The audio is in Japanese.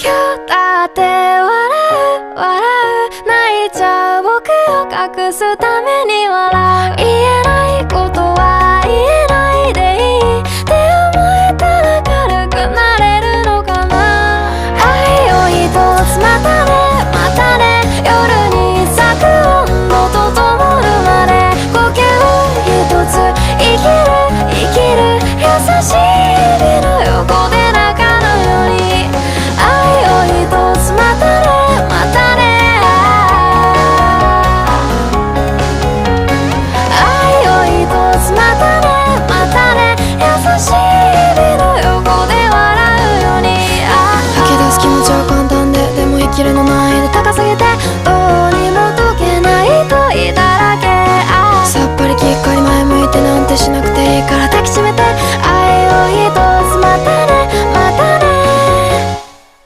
今日だって笑う笑う泣いちゃう僕を隠すために笑う言えないことは言えないでいいって思えたら軽くなれるのかな愛を一つまたねまたね夜に咲く温度と灯るまで呼吸一つ生きる生きる優しい日々の横で中のように愛を一つまたねまたね愛を一つまたねまたね優しい日々の横で笑うように吐き出す気持ちは簡単ででも生きるの難易度高すぎて